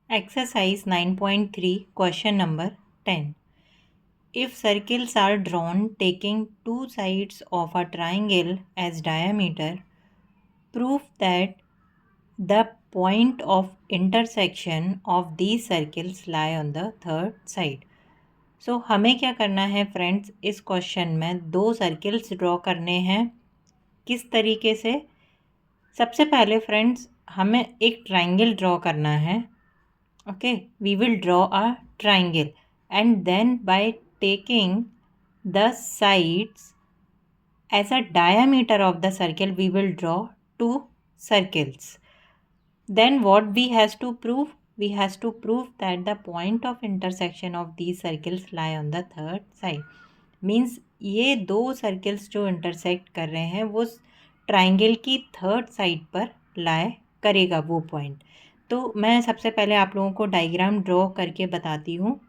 Exercise 9.3, question number 10. If circles are drawn taking two sides of a triangle as diameter, prove that the point of intersection of these circles lie on the third side. So हमें क्या करना है friends, इस question में दो circles draw करने हैं। किस तरीके से? सबसे पहले फ्रेंड्स हमें एक ट्राइंगल ड्रॉ करना है। Okay, we will draw a triangle and then by taking the sides as a diameter of the circle we will draw two circles. Then what we has to prove? We has to prove that the point of intersection of these circles lie on the third side. Means ये दो circles जो intersect कर रहे हैं वो triangle की third side पर लाई करेगा वो पॉइंट। तो मैं सबसे पहले आप लोगों को डायग्राम ड्रॉ करके बताती हूँ,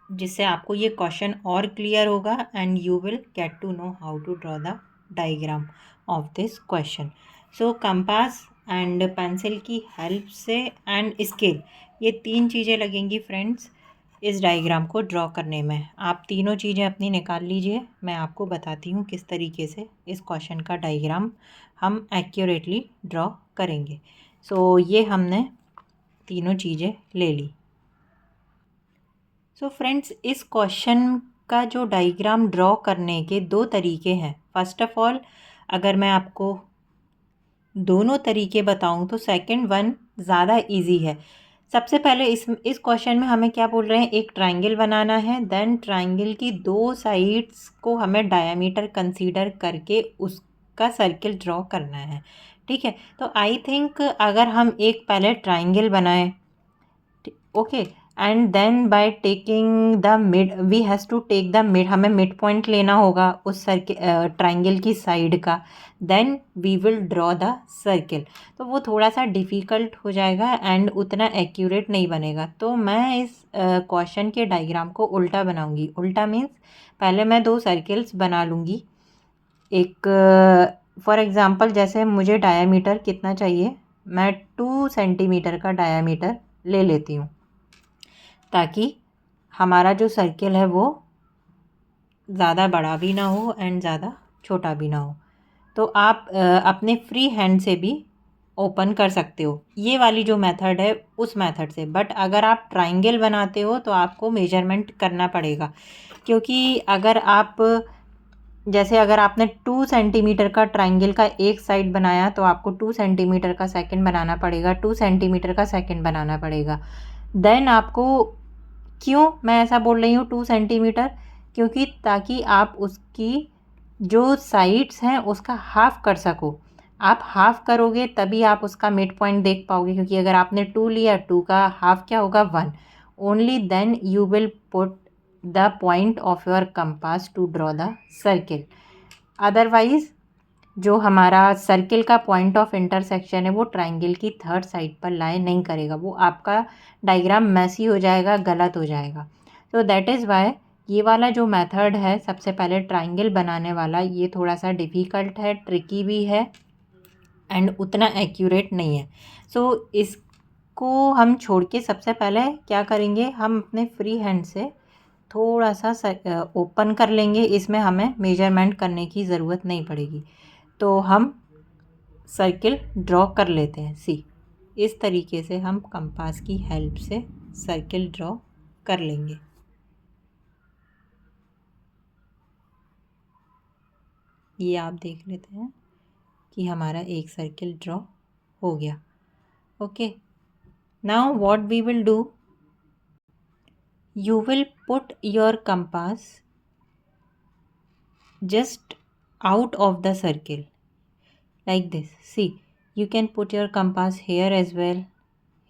जिससे आपको ये क्वेश्चन और क्लियर होगा and you will get to know how to draw the diagram of this question. So compass and pencil की हेल्प से एंड स्केल, ये तीन चीज़ें लगेंगी फ्रेंड्स इस डायग्राम को ड्रॉ करने में। आप तीनों चीज़ें अपनी निकाल लीजिए, मैं आपको बताती हूँ किस तरीके से इस क्वेश्चन का डायग्राम हम एक्यूरेटली ड्रॉ करेंगे। सो ये हमने तीनों चीज़ें ले ली। सो फ्रेंड्स इस क्वेश्चन का जो डायग्राम ड्रॉ करने के दो तरीके हैं। फर्स्ट ऑफ ऑल अगर मैं आपको दोनों तरीके बताऊं तो सेकंड वन ज़्यादा इजी है। सबसे पहले इस क्वेश्चन में हमें क्या बोल रहे हैं, एक ट्राइंगल बनाना है, देन ट्राइंगल की दो साइड्स को हमें डायमीटर कंसीडर करके उसका सर्किल ड्रॉ करना है। ठीक है, तो आई थिंक अगर हम एक पहले ट्राइंगल बनाएं, okay, and then by taking the mid we has to take the mid, हमें मिड पॉइंट लेना होगा उस सर्किल ट्राइंगल की साइड का, then we will draw the circle. तो वो थोड़ा सा डिफ़िकल्ट हो जाएगा एंड उतना एक्यूरेट नहीं बनेगा। तो मैं इस क्वेश्चन के डायग्राम को उल्टा बनाऊंगी। उल्टा मीन्स पहले मैं दो सर्किल्स बना लूँगी। एक फॉर एग्ज़ाम्पल जैसे मुझे डायामीटर कितना चाहिए, मैं 2 सेंटीमीटर का डायामीटर ले लेती हूँ ताकि हमारा जो सर्किल है वो ज़्यादा बड़ा भी ना हो एंड ज़्यादा छोटा भी ना हो। तो आप अपने फ्री हैंड से भी ओपन कर सकते हो, ये वाली जो मेथड है उस मेथड से। बट अगर आप ट्राइंगल बनाते हो तो आपको मेजरमेंट करना पड़ेगा, क्योंकि अगर आप जैसे अगर आपने 2 सेंटीमीटर का ट्राइंगल का एक साइड बनाया तो आपको 2 सेंटीमीटर का सेकंड बनाना पड़ेगा, 2 सेंटीमीटर का सेकंड बनाना पड़ेगा। देन आपको, क्यों मैं ऐसा बोल रही हूँ 2 सेंटीमीटर, क्योंकि ताकि आप उसकी जो साइड्स हैं उसका हाफ कर सको। आप हाफ करोगे तभी आप उसका मिड पॉइंट देख पाओगे, क्योंकि अगर आपने 2 लिया, 2 का हाफ क्या होगा 1, only then you will put the point of your compass to draw the circle. Otherwise जो हमारा सर्किल का पॉइंट ऑफ इंटरसेक्शन है वो ट्राइंगल की थर्ड साइड पर लाई नहीं करेगा, वो आपका डायग्राम मैसी हो जाएगा, गलत हो जाएगा। तो दैट इज़ वाई ये वाला जो मेथड है सबसे पहले ट्राइंगल बनाने वाला, ये थोड़ा सा डिफ़िकल्ट है, ट्रिकी भी है एंड उतना एक्यूरेट नहीं है। सो इसको हम छोड़ के सबसे पहले क्या करेंगे, हम अपने फ्री हैंड से थोड़ा सा ओपन कर लेंगे, इसमें हमें मेजरमेंट करने की ज़रूरत नहीं पड़ेगी। तो हम सर्किल ड्रॉ कर लेते हैं। सी, इस तरीके से हम कंपास की हेल्प से सर्किल ड्रॉ कर लेंगे। ये आप देख लेते हैं कि हमारा एक सर्किल ड्रॉ हो गया। Okay, now what we will do, you will put your compass just out of the circle like this. See, you can put your compass here as well,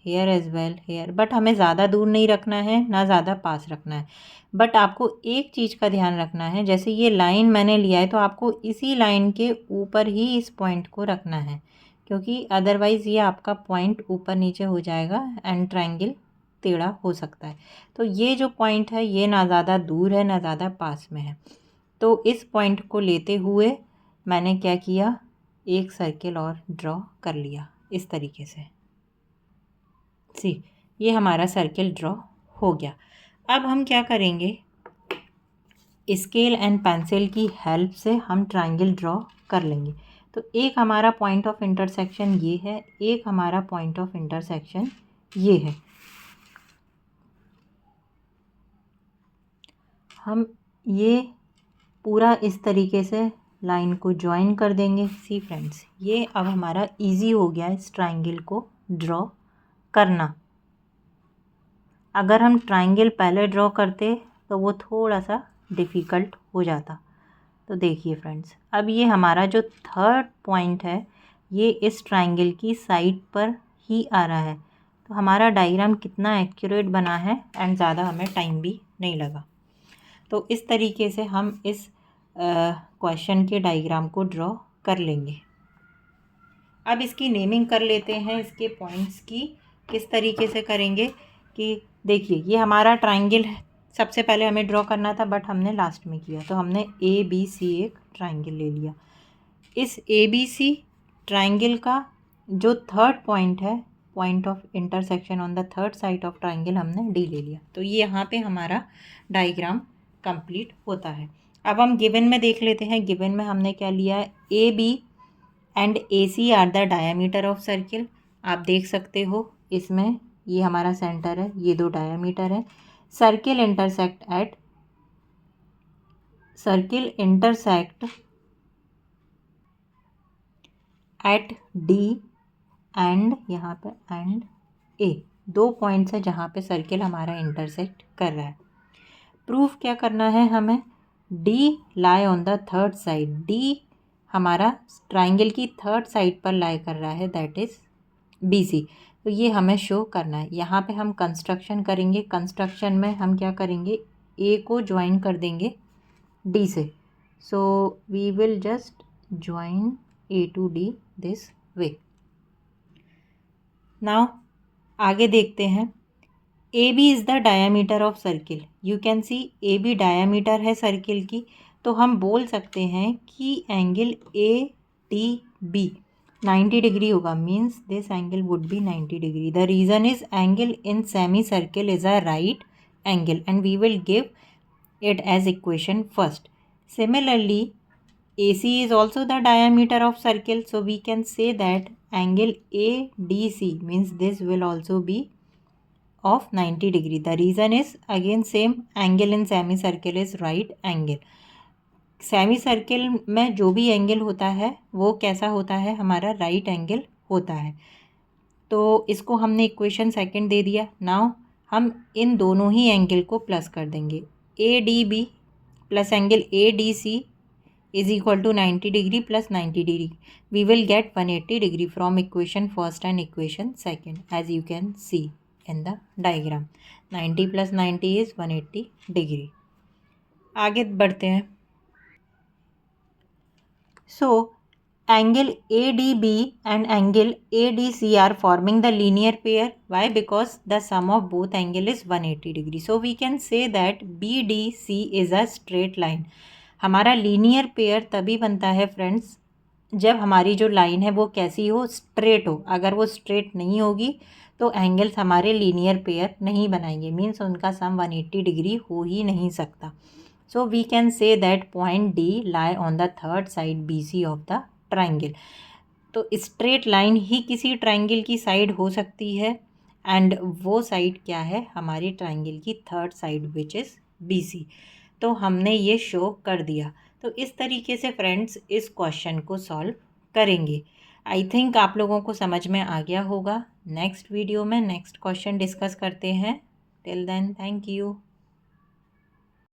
here as well, here, but हमें ज़्यादा दूर नहीं रखना है ना ज़्यादा पास रखना है। बट आपको एक चीज़ का ध्यान रखना है, जैसे ये लाइन मैंने लिया है तो आपको इसी लाइन के ऊपर ही इस पॉइंट को रखना है, क्योंकि अदरवाइज़ ये आपका पॉइंट ऊपर नीचे हो जाएगा एंड ट्रायंगल टेढ़ा हो सकता है। तो ये जो पॉइंट है ये ना ज़्यादा दूर है ना ज़्यादा पास में है। तो इस पॉइंट को लेते हुए मैंने क्या किया, एक सर्किल और ड्रॉ कर लिया इस तरीके से। सी, ये हमारा सर्किल ड्रॉ हो गया। अब हम क्या करेंगे, स्केल एंड पेंसिल की हेल्प से हम ट्रायंगल ड्रॉ कर लेंगे। तो एक हमारा पॉइंट ऑफ इंटरसेक्शन ये है, एक हमारा पॉइंट ऑफ इंटरसेक्शन ये है। हम ये पूरा इस तरीके से लाइन को ज्वाइन कर देंगे। सी फ्रेंड्स, ये अब हमारा इजी हो गया इस ट्रायंगल को ड्रॉ करना। अगर हम ट्रायंगल पहले ड्रॉ करते तो वो थोड़ा सा डिफ़िकल्ट हो जाता। तो देखिए फ्रेंड्स, अब ये हमारा जो थर्ड पॉइंट है ये इस ट्रायंगल की साइड पर ही आ रहा है। तो हमारा डायग्राम कितना एक्यूरेट बना है एंड ज़्यादा हमें टाइम भी नहीं लगा। तो इस तरीके से हम इस क्वेश्चन के डायग्राम को ड्रॉ कर लेंगे। अब इसकी नेमिंग कर लेते हैं। इसके पॉइंट्स की किस तरीके से करेंगे कि देखिए, ये हमारा ट्रायंगल है। सबसे पहले हमें ड्रॉ करना था बट हमने लास्ट में किया, तो हमने ABC एक ट्रायंगल ले लिया। इस ABC ट्रायंगल का जो थर्ड पॉइंट है, point of intersection on the third side of triangle, हमने D ले लिया। तो ये यहाँ पे हमारा डायग्राम कंप्लीट होता है। अब हम गिवन में देख लेते हैं। गिवन में हमने क्या लिया है, AB and AC are the diameter of circle. आप देख सकते हो इसमें ये हमारा सेंटर है, ये दो डायामीटर है। Circle intersect at D and यहाँ पे एंड A, दो पॉइंट्स है जहाँ पे सर्किल हमारा इंटरसेक्ट कर रहा है। प्रूफ क्या करना है हमें, D lie on the third side. D हमारा ट्रायंगल की थर्ड साइड पर लाई कर रहा है, दैट इज़ BC। तो ये हमें शो करना है। यहाँ पे हम कंस्ट्रक्शन करेंगे। कंस्ट्रक्शन में हम क्या करेंगे, A को ज्वाइन कर देंगे D से। So we will just join A to D this way. Now आगे देखते हैं। AB is the diameter of circle. You can see AB diameter है सर्किल की। तो हम बोल सकते हैं कि एंगल ADB 90 डिग्री होगा, means this angle would be 90 degree. The reason is angle in semi circle is a right angle and we will give it as equation first. Similarly, AC is also the diameter of circle, so we can say that angle ADC means this will also be of 90 degree. The reason is again same, angle in semicircle is right angle. Semi circle में जो भी angle होता है वो कैसा होता है, हमारा राइट एंगल होता है। तो इसको हमने इक्वेशन सेकंड दे दिया। नाउ हम इन दोनों ही एंगल को प्लस कर देंगे। ADB plus angle ADC is equal to 90 degree plus 90 degree. We will get 180 degree from equation first and equation second, as you can see in the diagram. 90 plus 90 is 180 degree. आगे बढ़ते हैं। So angle ADB and angle ADC are forming the linear pair. Why? Because the sum of both angle is 180 degree. So we can say that BDC is a straight line. हमारा linear pair तभी बनता है friends जब हमारी जो line है वो कैसी हो, स्ट्रेट हो। अगर वो स्ट्रेट नहीं होगी तो एंगल्स हमारे लीनियर पेयर नहीं बनाएंगे, मीन्स उनका सम 180 डिग्री हो ही नहीं सकता। So we can say that point D lie on the third side BC of the triangle. तो स्ट्रेट लाइन ही किसी ट्रायंगल की साइड हो सकती है एंड वो साइड क्या है, हमारी ट्रायंगल की third side which is BC। तो हमने ये शो कर दिया। तो इस तरीके से फ्रेंड्स इस क्वेश्चन को सॉल्व करेंगे। आई थिंक आप लोगों को समझ में आ गया होगा। नेक्स्ट वीडियो में नेक्स्ट क्वेश्चन डिस्कस करते हैं। Till then thank you.